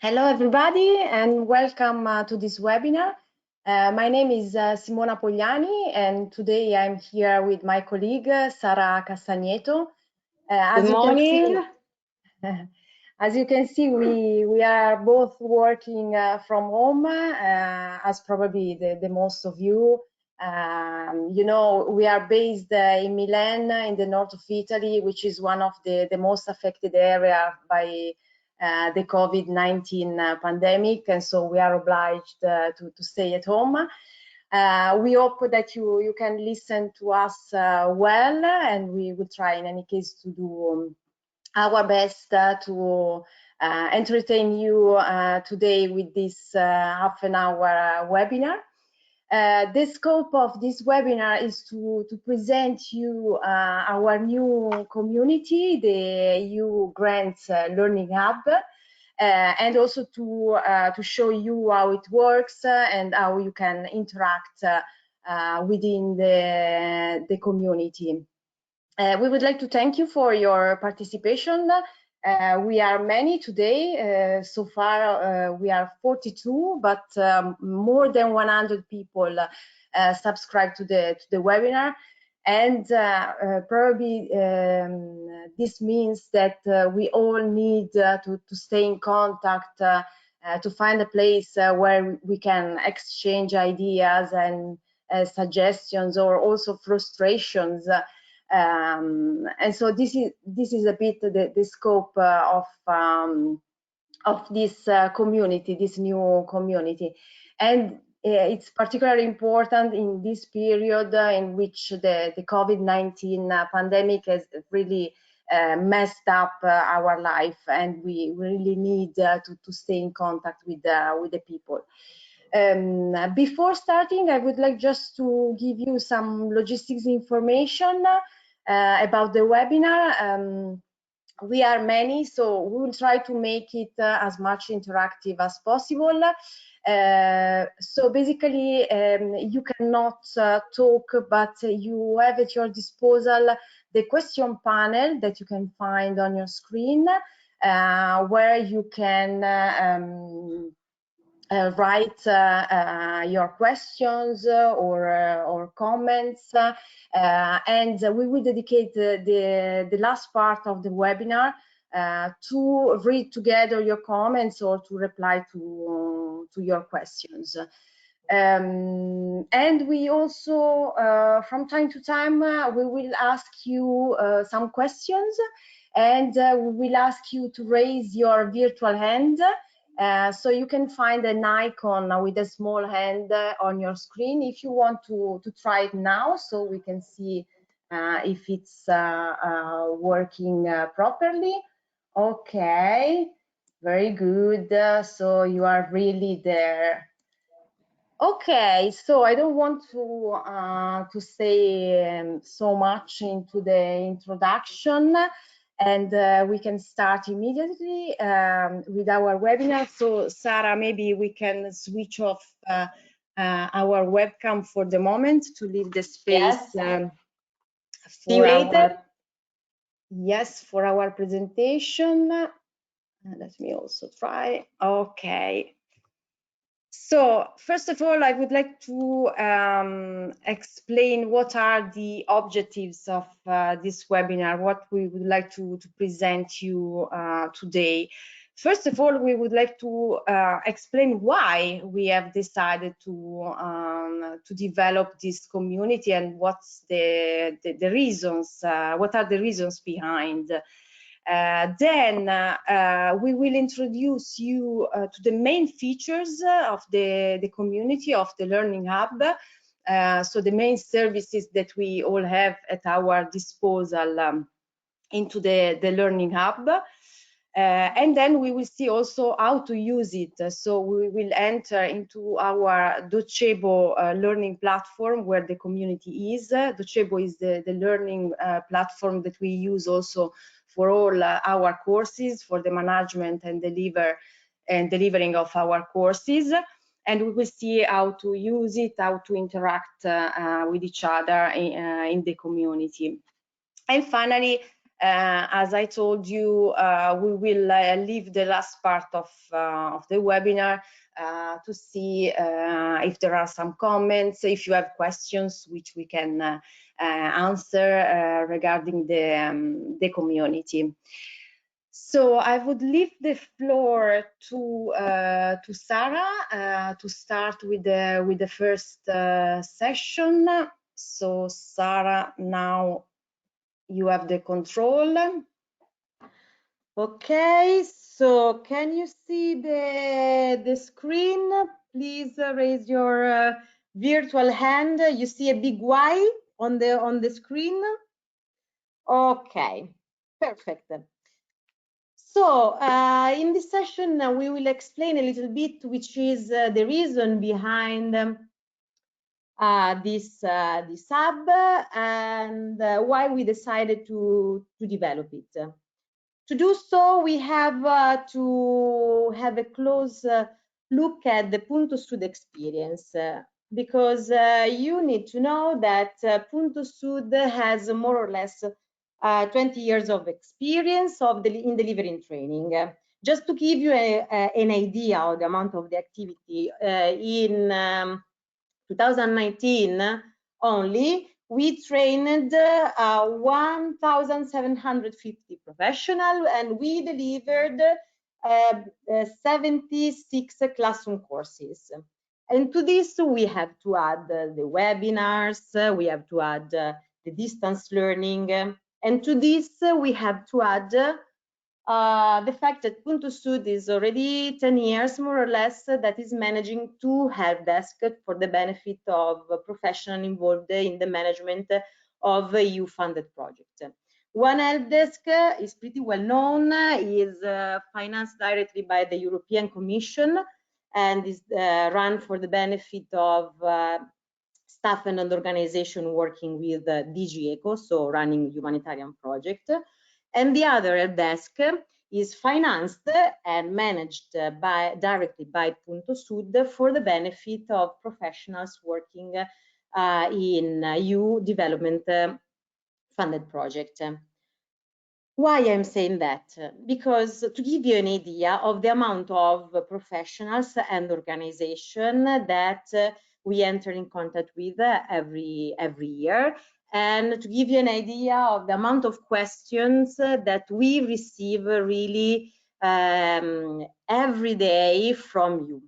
Hello, everybody, and welcome to this webinar. My name is Simona Pogliani, and today I'm here with my colleague, Sara Castagneto. Good morning. As you can see, we are both working from home, as probably the most of you. You know, we are based in Milan, in the north of Italy, which is one of the most affected area by the COVID-19 pandemic, and so we are obliged to stay at home. We hope that you can listen to us well, and we will try in any case to do our best to entertain you today with this half an hour webinar. The scope of this webinar is to present you our new community, the EU Grants LearningHUB, and also to show you how it works and how you can interact within the community. We would like to thank you for your participation. We are many today. So far, we are 42, but more than 100 people subscribe to the webinar. And probably this means that we all need to stay in contact, to find a place where we can exchange ideas and suggestions, or also frustrations. And so this is a bit the scope of this community, this new community, and it's particularly important in this period in which the COVID-19 pandemic has really messed up our life, and we really need to stay in contact with the people. Before starting, I would like just to give you some logistics information about the webinar. We are many, so we will try to make it as much interactive as possible. So basically, you cannot talk, but you have at your disposal the question panel that you can find on your screen, where you can write your questions or comments, and we will dedicate the last part of the webinar to read together your comments or to reply to your questions. And we also, from time to time, we will ask you some questions, and we will ask you to raise your virtual hand. So you can find an icon with a small hand on your screen if you want to try it now, so we can see if it's working properly. Okay, very good. So you are really there. Okay, so I don't want to say so much into the introduction, and we can start immediately with our webinar. So Sara, maybe we can switch off our webcam for the moment to leave the space. Yes. For our presentation. Let me also try. Okay. So first of all, I would like to explain what are the objectives of this webinar, what we would like to present you today. First of all, we would like to explain why we have decided to develop this community and what's the reasons, what are the reasons behind. Then we will introduce you to the main features of the community of the LearningHUB. So the main services that we all have at our disposal into the LearningHUB. And then we will see also how to use it. So we will enter into our Docebo learning platform where the community is. Docebo is the learning platform that we use also for all our courses, for the management and delivering of our courses. And we will see how to use it, how to interact with each other in the community. And finally, As I told you, we will leave the last part of the webinar to see if there are some comments, if you have questions which we can answer regarding the community. So I would leave the floor to Sarah to start with the first session. So Sarah, now you have the control. Okay, so can you see the screen? Please raise your virtual hand. You see a big Y on the screen? Okay, perfect. So in this session, we will explain a little bit which is the reason behind this hub and why we decided to develop it. To do so, we have to have a close look at the PuntoSud experience because you need to know that PuntoSud has more or less 20 years of experience in delivering training. Just to give you an idea of the amount of the activity, in 2019 only, we trained 1,750 professionals and we delivered 76 classroom courses. And to this, we have to add the webinars, we have to add the distance learning, and to this, we have to add the fact that PuntoSud is already 10 years, more or less, that is managing two help desks for the benefit of professionals involved in the management of EU-funded projects. One help desk is pretty well known, is financed directly by the European Commission and is run for the benefit of staff and organization working with DG ECO, so running humanitarian project. And the other help desk is financed and managed directly by PuntoSud for the benefit of professionals working in EU development funded project. Why I'm saying that? Because to give you an idea of the amount of professionals and organization that we enter in contact with every year, and to give you an idea of the amount of questions that we receive really every day from you,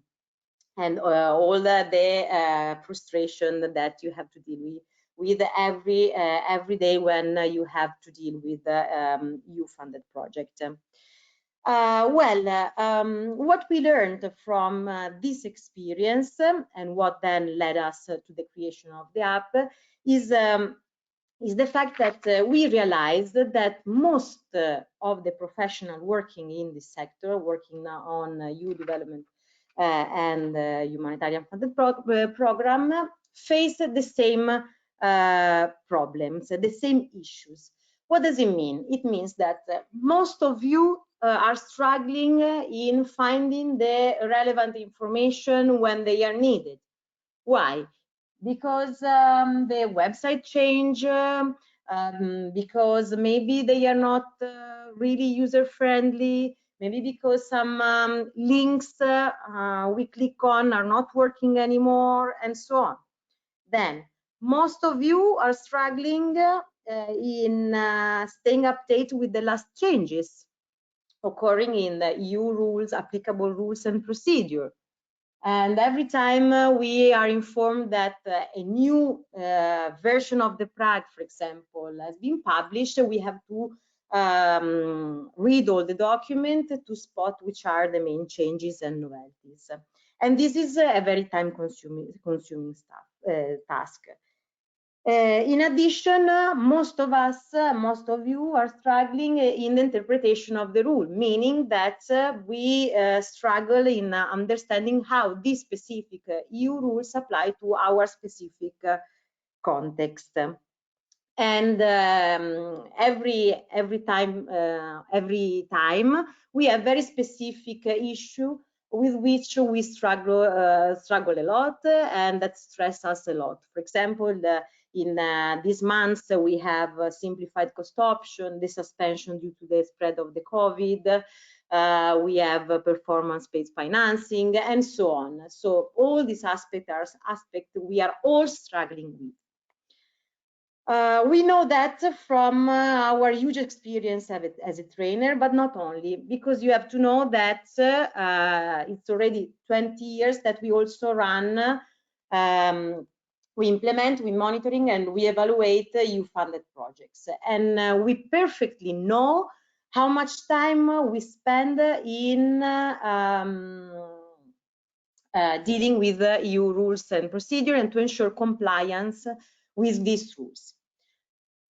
and all the frustration that you have to deal with every day when you have to deal with EU-funded project. What we learned from this experience and what then led us to the creation of the app is the fact that we realized that most of the professionals working in this sector, working on EU development and humanitarian funded program, face the same problems, the same issues. What does it mean? It means that most of you are struggling in finding the relevant information when they are needed. Why? Because the website change, because maybe they are not really user-friendly, maybe because some links we click on are not working anymore, and so on. Then, most of you are struggling in staying updated with the last changes occurring in the EU rules, applicable rules and procedure. And every time we are informed that a new version of the PRAG, for example, has been published, we have to read all the document to spot which are the main changes and novelties. And this is a very time-consuming task. In addition, most of us, most of you are struggling in the interpretation of the rule, meaning that we struggle in understanding how these specific EU rules apply to our specific context. And every time we have very specific issue with which we struggle a lot, and that stress us a lot. For example, In these months, we have a simplified cost option, the suspension due to the spread of the COVID. We have performance-based financing, and so on. So all these aspects are aspects we are all struggling with. We know that from our huge experience as a trainer, but not only, because you have to know that it's already 20 years that we also run, we implement, we monitoring, and we evaluate EU-funded projects. And we perfectly know how much time we spend in dealing with EU rules and procedure, and to ensure compliance with these rules.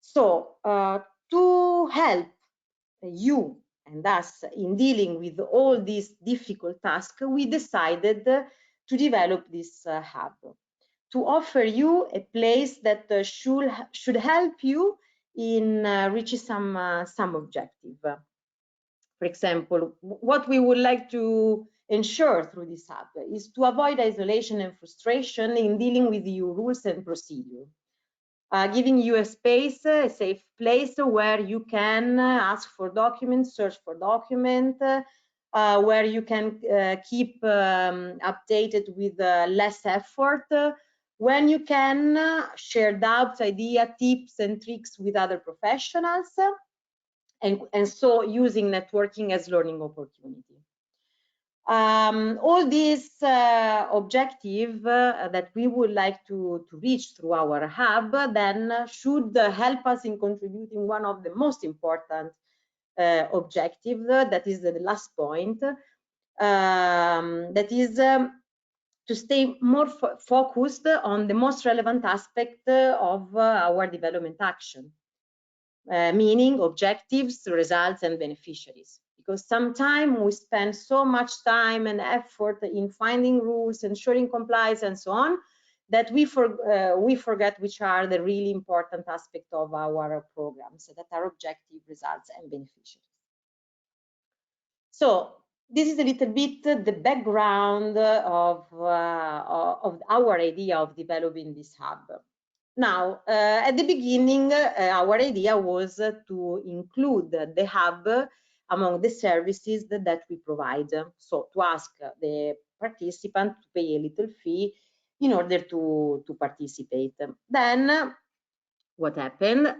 So to help you and us in dealing with all these difficult tasks, we decided to develop this hub, to offer you a place that should help you in reaching some objective. For example, what we would like to ensure through this hub is to avoid isolation and frustration in dealing with EU rules and procedure. Giving you a space, a safe place where you can ask for documents, search for documents, where you can keep updated with less effort, when you can share doubts, ideas, tips, and tricks with other professionals, and so using networking as learning opportunity. All these objectives that we would like to reach through our hub then should help us in contributing one of the most important objectives, that is the last point, that is to stay more focused on the most relevant aspect of our development action, meaning objectives, results, and beneficiaries. Because sometimes we spend so much time and effort in finding rules, ensuring compliance, and so on, that we forget which are the really important aspects of our programs, that are objective, results, and beneficiaries. So this is a little bit the background of our idea of developing this hub. Now, at the beginning, our idea was to include the hub among the services that we provide. So to ask the participant to pay a little fee in order to participate. Then what happened?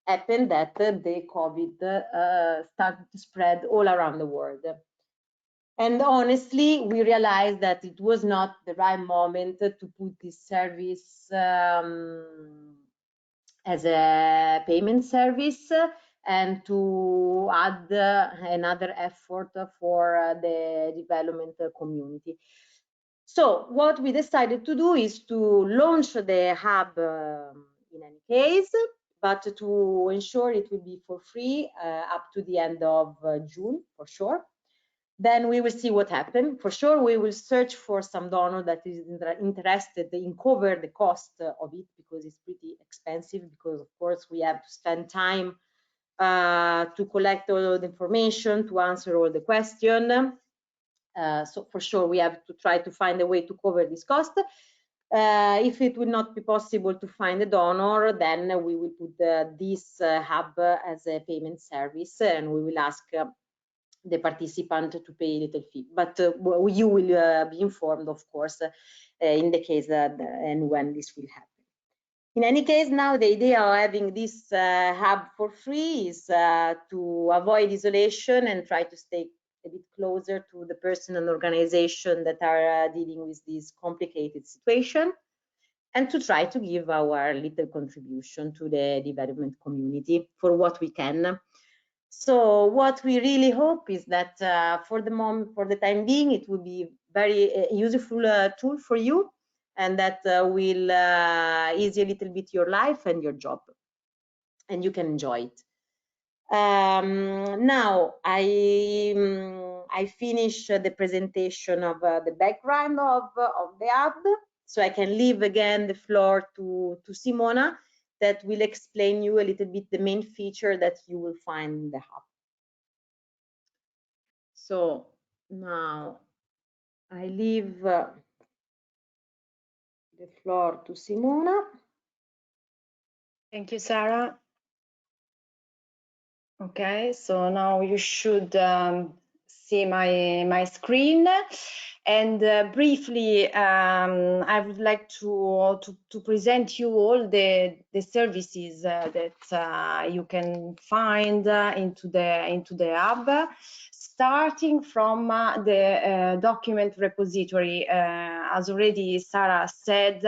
Happened that the COVID started to spread all around the world. And honestly, we realized that it was not the right moment to put this service as a payment service and to add another effort for the development community. So what we decided to do is to launch the hub in any case, but to ensure it will be for free up to the end of June, for sure. Then we will see what happens. For sure, we will search for some donor that is interested in cover the cost of it, because it's pretty expensive, because of course we have to spend time to collect all the information, to answer all the questions. So for sure, we have to try to find a way to cover this cost. If it will not be possible to find a donor, then we will put this hub as a payment service, and we will ask the participant to pay a little fee. But you will be informed, of course, in the case and when this will happen. In any case, now the idea of having this hub for free is to avoid isolation and try to stay a bit closer to the person and organization that are dealing with this complicated situation, and to try to give our little contribution to the development community for what we can. So what we really hope is that for the time being, it will be very useful tool for you, and that will ease a little bit your life and your job, and you can enjoy it. Now I finish the presentation of the background of the hub, so I can leave again the floor to Simona, that will explain you a little bit the main feature that you will find in the hub. So now I leave the floor to Simona. Thank you, Sarah. Okay, so now you should see my screen, and briefly I would like to present you all the services that you can find into the hub, starting from the document repository. As already Sarah said,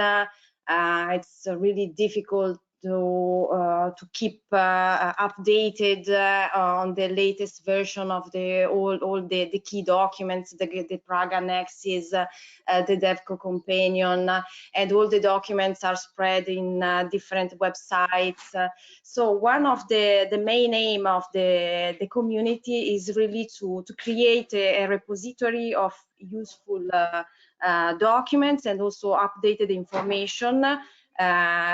it's really difficult to keep updated on the latest version of all the key documents, the Prague annexes, the DevCo companion, and all the documents are spread in different websites. So one of the main aim of the community is really to create a repository of useful documents and also updated information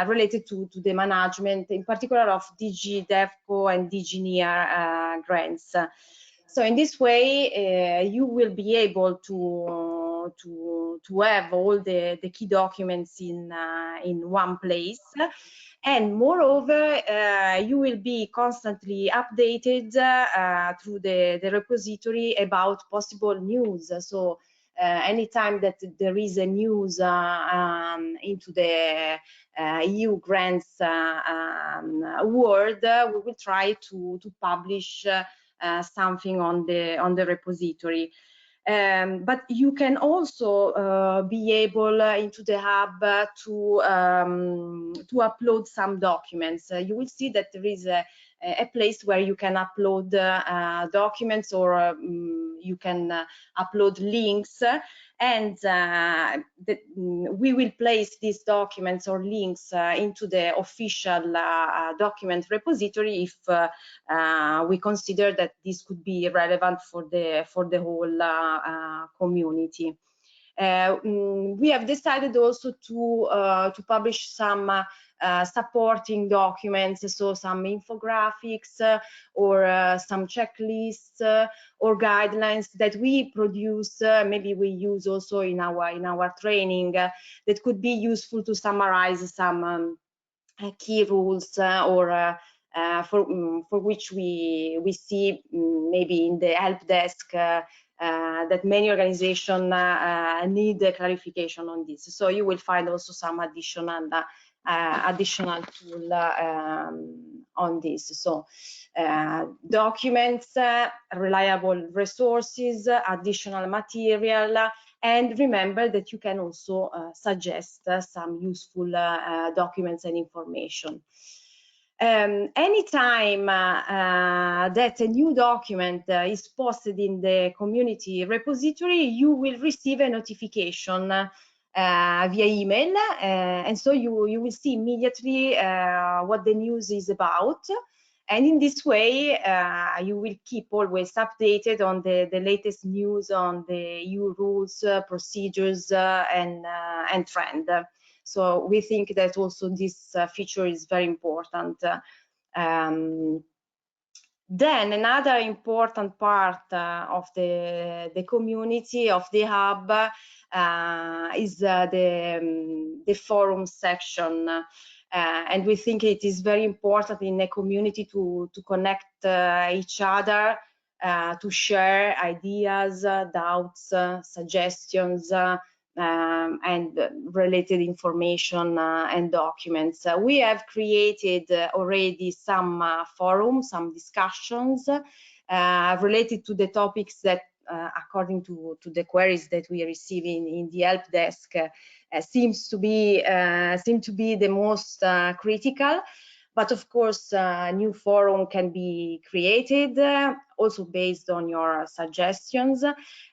related to the management, in particular of DG DevCo and DG NEAR grants. So in this way, you will be able to have all the key documents in one place. And moreover, you will be constantly updated through the repository about possible news. So anytime that there is a news into the EU grants world, we will try to publish something on the repository. But you can also be able into the hub to upload some documents. You will see that there is a place where you can upload documents, or you can upload links, and we will place these documents or links into the official document repository if we consider that this could be relevant for the whole community. We have decided also to publish some supporting documents, so some infographics or some checklists or guidelines that we produce, maybe we use also in our training, that could be useful to summarize some key rules or for which we see maybe in the help desk that many organizations need clarification on this. So you will find also some additional tool on this. So documents, reliable resources, additional material, and remember that you can also suggest some useful documents and information. Anytime that a new document is posted in the community repository, you will receive a notification via email, and so you will see immediately what the news is about. And in this way, you will keep always updated on the latest news on the EU rules, procedures, and trend. So we think that also this feature is very important. Then another important part of the community of the hub is the forum section. And we think it is very important in a community to connect each other, to share ideas, doubts, suggestions, and related information and documents. We have created already some forums, some discussions related to the topics that, according to the queries that we are receiving in the help desk, seem to be the most critical. But of course, a new forum can be created, also based on your suggestions.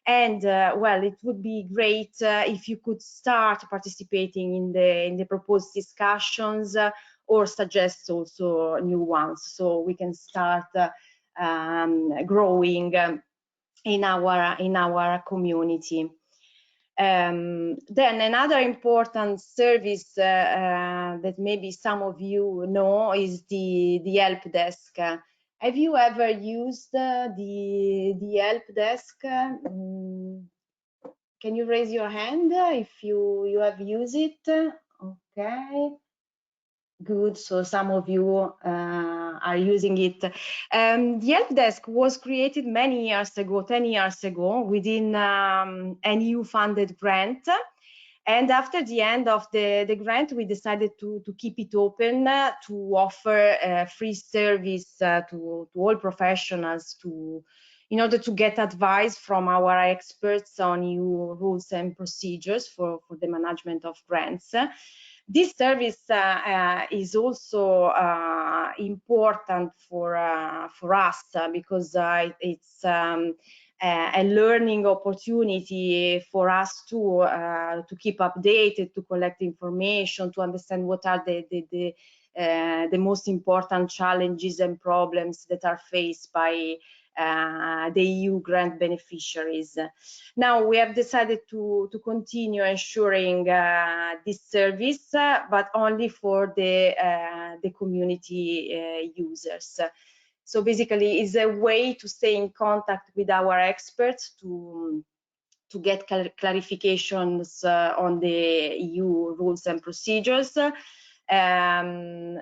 And well, it would be great if you could start participating in the proposed discussions or suggest also new ones, so we can start growing in our community. Then another important service that maybe some of you know is the help desk. Have you ever used the help desk? Can you raise your hand if you have used it? Okay. good, so some of you are using it. The help desk was created many years ago, 10 years ago, within an EU-funded grant. And after the end of the grant, we decided to keep it open, to offer free service to all professionals in order to get advice from our experts on EU rules and procedures for the management of grants. This service is also important for us because it's a learning opportunity for us to keep updated, to collect information, to understand what are the most important challenges and problems that are faced by the EU grant beneficiaries. Now we have decided to continue ensuring this service, but only for the community users. So basically, it's a way to stay in contact with our experts to get clarifications on the EU rules and procedures. And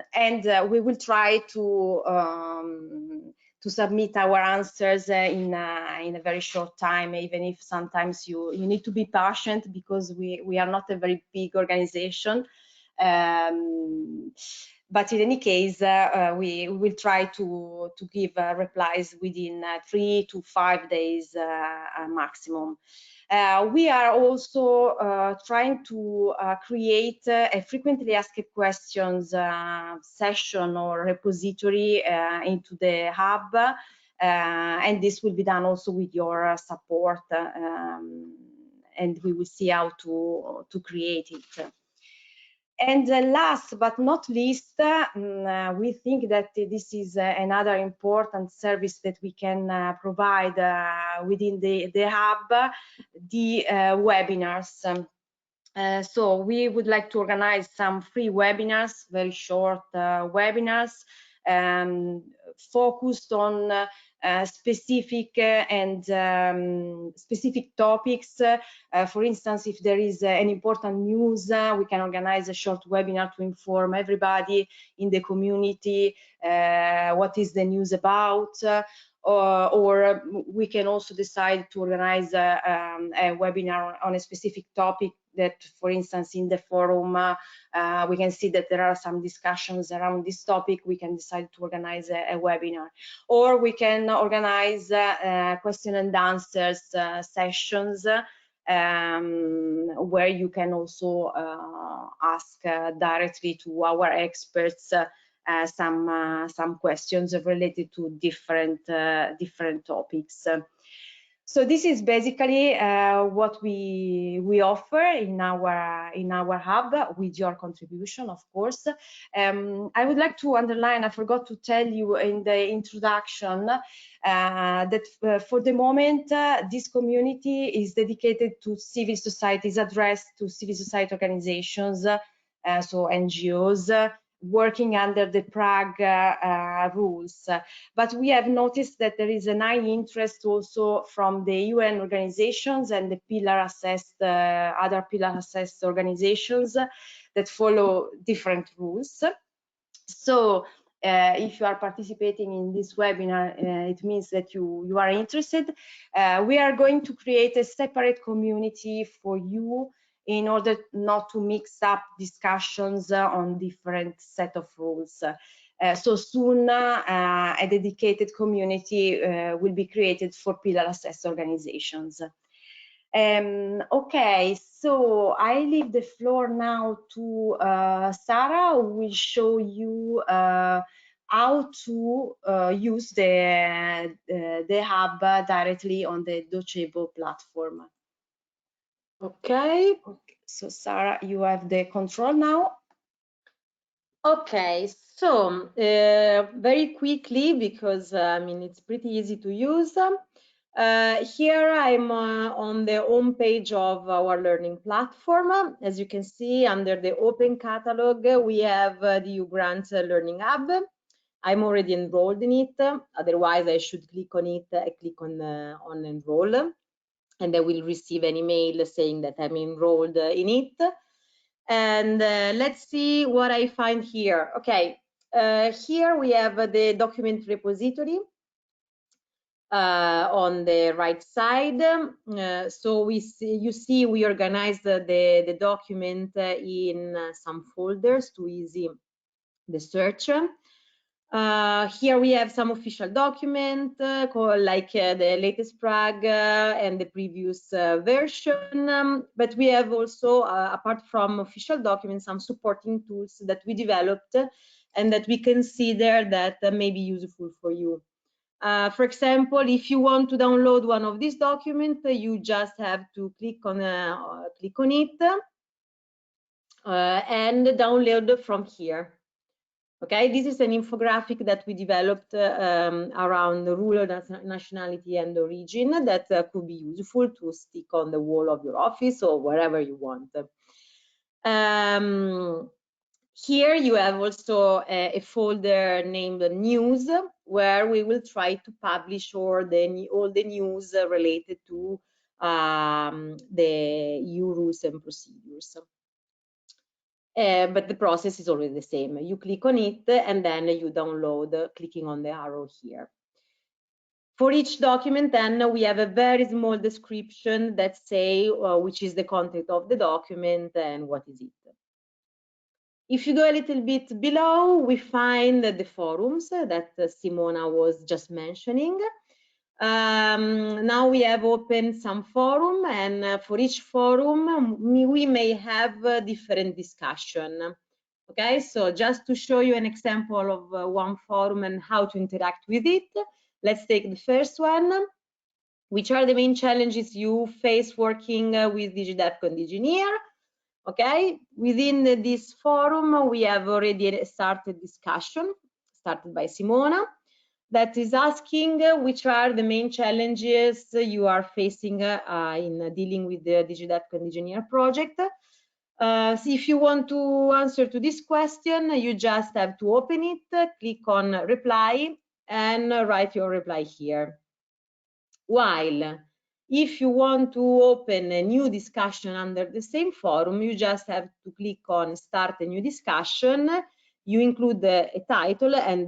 we will try to submit our answers in a very short time, even if sometimes you need to be patient because we are not a very big organization. But in any case, we will try to give replies within 3 to 5 days maximum. We are also trying to create a frequently asked questions session or repository into the hub, and this will be done also with your support, and we will see how to create it. And last but not least, we think that this is another important service that we can provide within the hub, the webinars. So we would like to organize some free webinars, very short webinars, focused on specific and specific topics. For instance, if there is an important news, we can organize a short webinar to inform everybody in the community what is the news about. Or we can also decide to organize a webinar on a specific topic that, for instance, in the forum, we can see that there are some discussions around this topic. We can decide to organize a webinar. Or we can organize question and answers sessions where you can also ask directly to our experts some questions related to different topics. So this is basically what we offer in our hub, with your contribution, of course. I would like to underline, I forgot to tell you in the introduction, that for the moment this community is dedicated to civil society, is addressed to civil society organizations, so NGOs, working under the Prague rules. But we have noticed that there is an high interest also from the UN organizations and the other pillar assessed organizations that follow different rules. So if you are participating in this webinar, it means that you are interested. We are going to create a separate community for you in order not to mix up discussions on different set of rules. So soon a dedicated community will be created for pillar assessed organizations. Okay, so I leave the floor now to Sarah, who will show you how to use the hub directly on the Docebo platform. Okay. So Sarah, you have the control now. Okay, so very quickly, because I mean it's pretty easy to use. Here I'm on the home page of our learning platform. As you can see, under the open catalog, we have the EU Grant Learning Hub. I'm already enrolled in it. Otherwise, I should click on it. I click on enroll, and I will receive an email saying that I'm enrolled in it. And let's see what I find here. Okay, here we have the document repository on the right side. So you see we organized the document in some folders to easy the search. Here we have some official document like the latest Prague and the previous version, but we have also, apart from official documents, some supporting tools that we developed and that we consider that may be useful for you. For example, if you want to download one of these documents, you just have to click on it and download from here. Okay, this is an infographic that we developed around the rural nationality and origin that could be useful to stick on the wall of your office or wherever you want. Here you have also a folder named News, where we will try to publish all the news related to the EU rules and procedures. But the process is always the same. You click on it and then you download, clicking on the arrow here. For each document, then we have a very small description that say which is the content of the document and what is it. If you go a little bit below, we find the forums that Simona was just mentioning. Now we have opened some forum, and for each forum we may have different discussion. Okay, so just to show you an example of one forum and how to interact with it, let's take the first one. Which are the main challenges you face working with DigiDev and Digineer? Okay, within this forum we have already started discussion started by Simona that is asking which are the main challenges you are facing in dealing with the DigiDev and Engineer project. So if you want to answer to this question, you just have to open it, click on reply, and write your reply here. While if you want to open a new discussion under the same forum, you just have to click on start a new discussion. You include a title and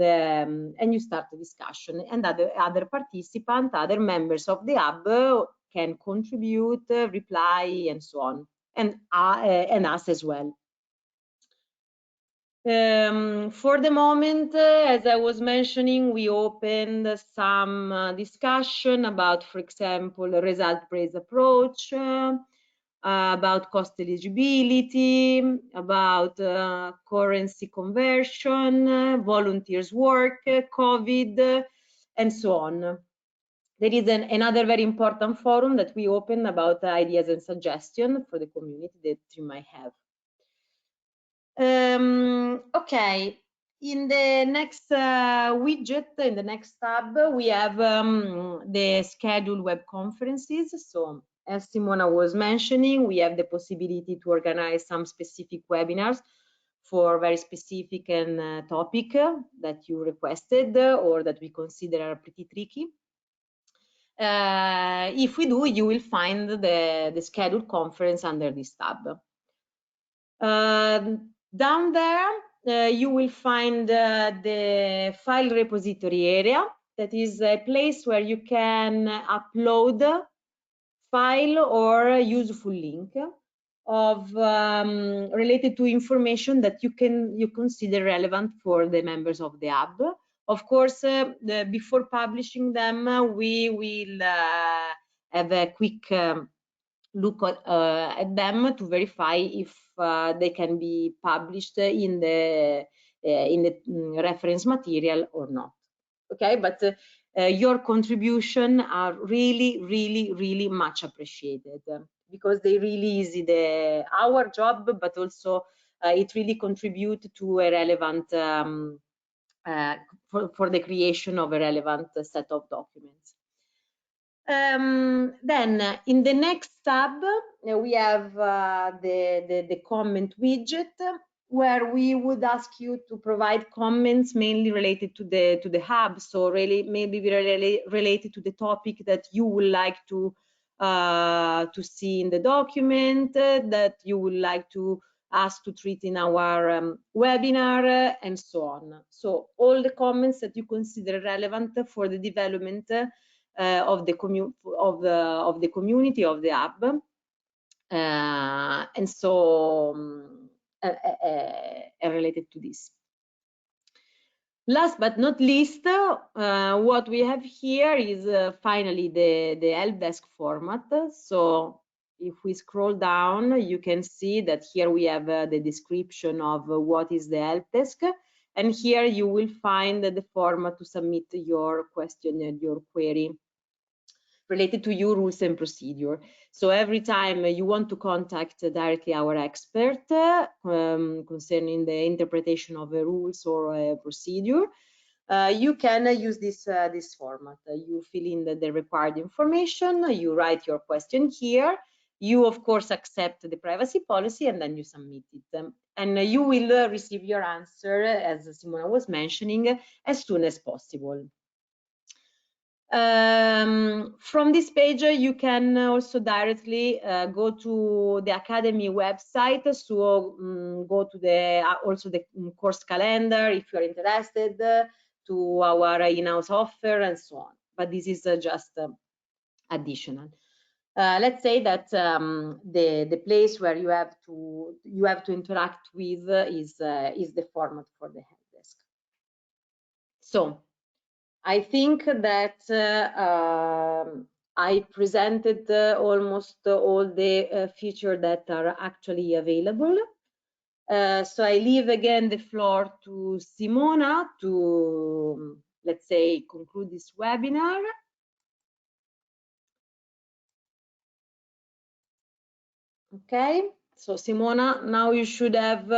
you start the discussion, and other participants, other members of the hub can contribute, reply, and so on, and us as well. For the moment, as I was mentioning, we opened some discussion about, for example, result-based approach, about cost eligibility, about currency conversion, volunteers work, COVID, and so on. There is another very important forum that we opened about ideas and suggestions for the community that you might have. Okay, in the next widget, in the next tab, we have the scheduled web conferences. So as Simona was mentioning, we have the possibility to organize some specific webinars for very specific and topic that you requested or that we consider are pretty tricky. If we do, you will find the scheduled conference under this tab. Down there, you will find the file repository area. That is a place where you can upload file or a useful link of related to information that you consider relevant for the members of the hub. Of course, before publishing them, we will have a quick look at them to verify if they can be published in the reference material or not. Okay, but your contribution are really much appreciated because they really easy our job, but also it really contribute to a relevant for the creation of a relevant set of documents. Then in the next tab, we have the comment widget, where we would ask you to provide comments mainly related to the hub. So really maybe really related to the topic that you would like to see in the document, that you would like to us to treat in our webinar, and so on. So all the comments that you consider relevant for the development of the community of the hub, and so related to this. Last but not least, what we have here is finally the help desk format. So if we scroll down, you can see that here we have the description of what is the help desk, and here you will find the format to submit your question and your query related to your rules and procedure. So every time you want to contact directly our expert concerning the interpretation of a rules or a procedure, you can use this format. You fill in the required information, you write your question here, you of course accept the privacy policy, and then you submit it. And you will receive your answer, as Simona was mentioning, as soon as possible. From this page, you can also directly go to the Academy website. So go to the also the course calendar if you're interested, to our in-house offer, and so on. But this is just additional. Let's say that the place where you have to interact with is the format for the help desk. So I think that I presented almost all the features that are actually available. So I leave again the floor to Simona to, let's say, conclude this webinar. Okay, so Simona, now you should have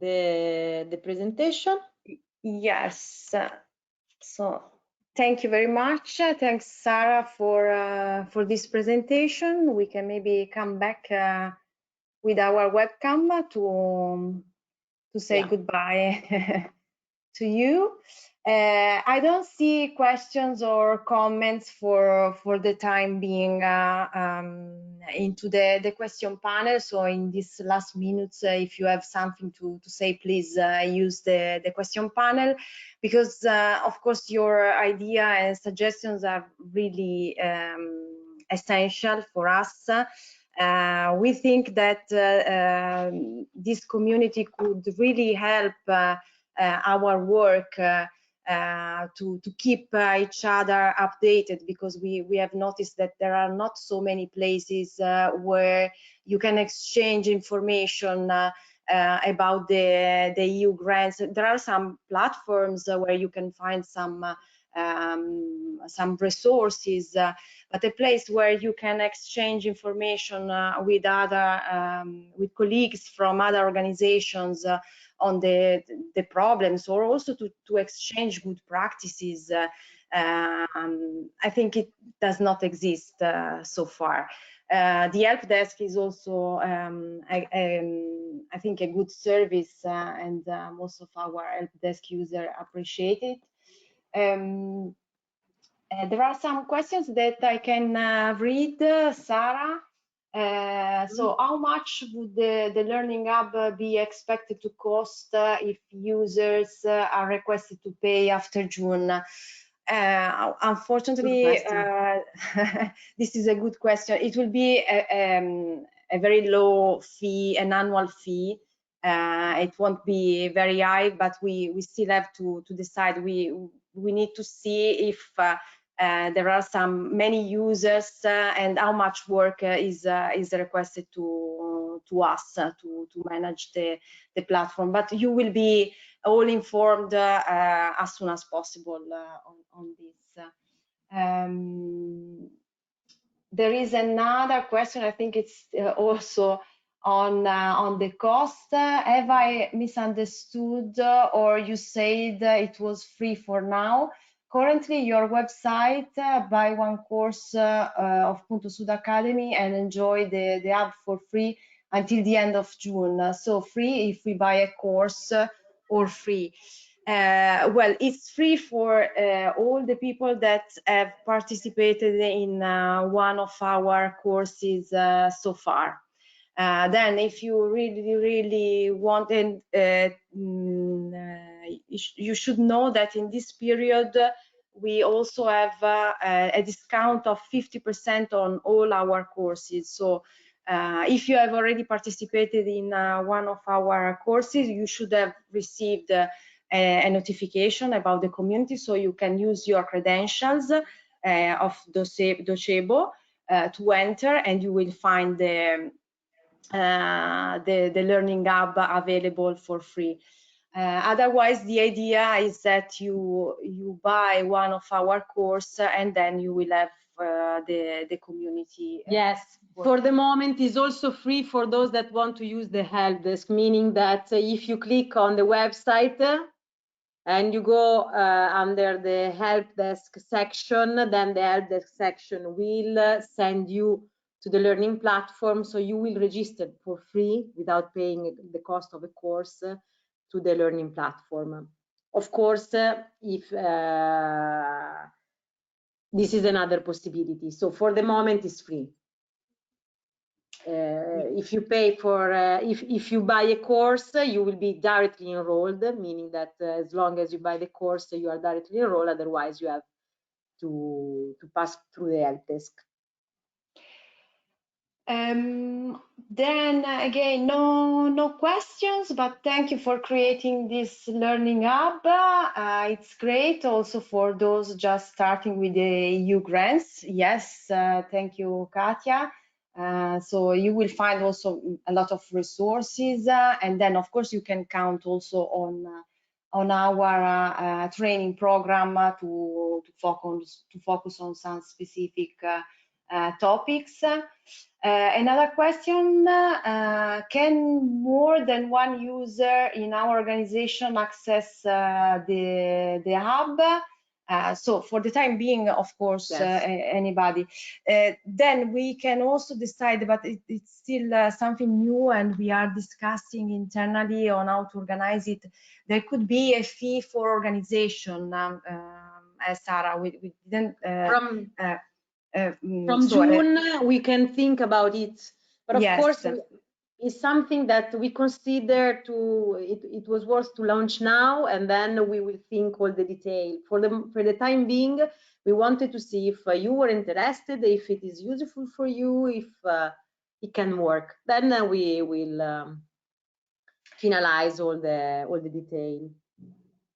the presentation. Yes. So thank you very much. Thanks, Sarah, for this presentation. We can maybe come back with our webcam to say goodbye to you. I don't see questions or comments for the time being into the question panel. So in these last minutes, if you have something to say, please use the question panel, because of course your idea and suggestions are really essential for us. We think that this community could really help our work to keep each other updated, because we have noticed that there are not so many places where you can exchange information about the EU grants. There are some platforms where you can find some resources, but a place where you can exchange information with with colleagues from other organizations on the problems, or also to exchange good practices. I think it does not exist so far. The help desk is also, I think, a good service, and most of our help desk users appreciate it. There are some questions that I can read, Sarah. So how much would the LearningHUB be expected to cost if users are requested to pay after June? Unfortunately, this is a good question. It will be a very low fee, an annual fee. It won't be very high, but we still have to decide. We need to see if there are many users and how much work is requested to us to manage the platform. But you will be all informed as soon as possible on this. There is another question. I think it's also on the cost. Have I misunderstood, or you said it was free for now? Currently, your website, buy one course of PuntoSud Academy and enjoy the hub for free until the end of June. So free if we buy a course, or free. Well, it's free for all the people that have participated in one of our courses so far. Then if you really want, and you should know that in this period we also have a discount of 50% on all our courses. So if you have already participated in one of our courses, you should have received a notification about the community, so you can use your credentials of Docebo to enter, and you will find the LearningHUB available for free. Otherwise, the idea is that you buy one of our course, and then you will have the community. Yes, for the moment is also free for those that want to use the help desk, meaning that if you click on the website and you go under the help desk section, then the help desk section will send you to the learning platform, so you will register for free without paying the cost of a course to the learning platform. Of course, if this is another possibility. So for the moment, it's free. If you pay for, if you buy a course, you will be directly enrolled, meaning that as long as you buy the course, you are directly enrolled. Otherwise, you have to pass through the help desk. Then again, no questions, but thank you for creating this LearningHUB. It's great also for those just starting with the EU grants. Yes, thank you, Katia. So you will find also a lot of resources, and then of course you can count also on our training program to focus on some specific topics. Another question, can more than one user in our organization access the hub? So for the time being, of course, yes. Anybody. Then we can also decide, but it's still something new, and we are discussing internally on how to organize it. There could be a fee for organization, Sarah. We didn't... From June, we can think about it, but of yes. course, it's something that we consider it was worth to launch now, and then we will think all the detail. For the time being, we wanted to see if you were interested, if it is useful for you, if it can work. Then we will finalize all the detail.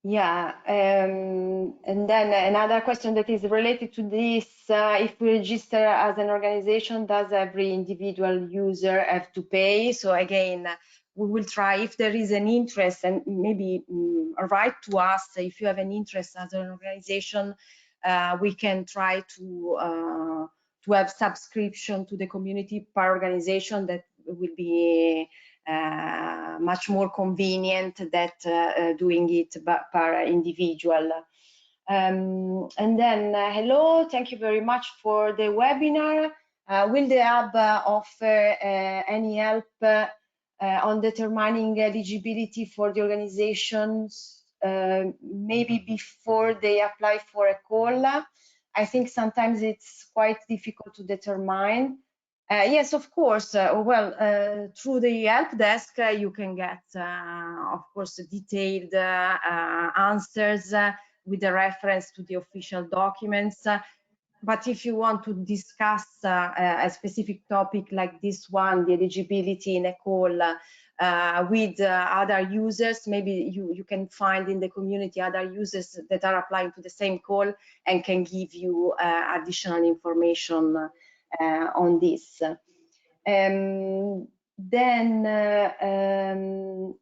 Yeah, and then another question that is related to this, if we register as an organization, does every individual user have to pay? So again, we will try, if there is an interest, and maybe write to us if you have an interest as an organization, we can try to have subscription to the community per organization. That will be much more convenient than doing it per individual. And then, hello, thank you very much for the webinar. Will the hub offer any help on determining eligibility for the organizations, maybe before they apply for a call? I think sometimes it's quite difficult to determine. Yes, of course. Well, through the help desk, you can get, of course, detailed answers with a reference to the official documents. But if you want to discuss a specific topic like this one, the eligibility in a call with other users, maybe you can find in the community other users that are applying to the same call and can give you additional information on this. Then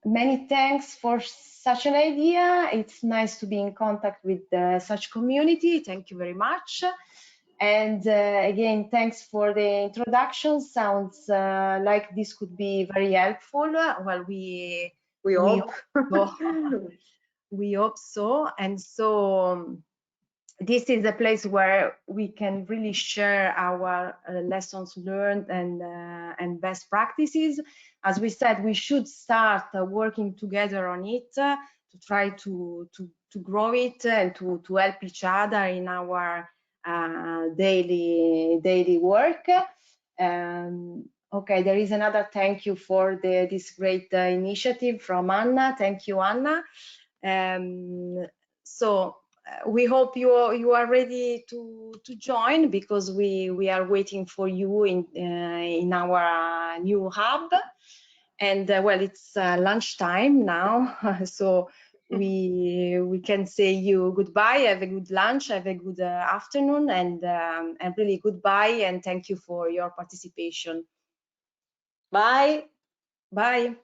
many thanks for such an idea. It's nice to be in contact with such community. Thank you very much. And again, thanks for the introduction. Sounds like this could be very helpful. Well, we hope so. We hope so. And so this is a place where we can really share our lessons learned and best practices. As we said, we should start working together on it to try to grow it and to help each other in our daily work. Okay, there is another thank you for this great initiative from Anna. Thank you, Anna. So we hope you are ready to join, because we are waiting for you in our new hub. And well, it's lunchtime now, so we can say you goodbye. Have a good lunch, have a good afternoon, and really goodbye, and thank you for your participation. Bye. Bye.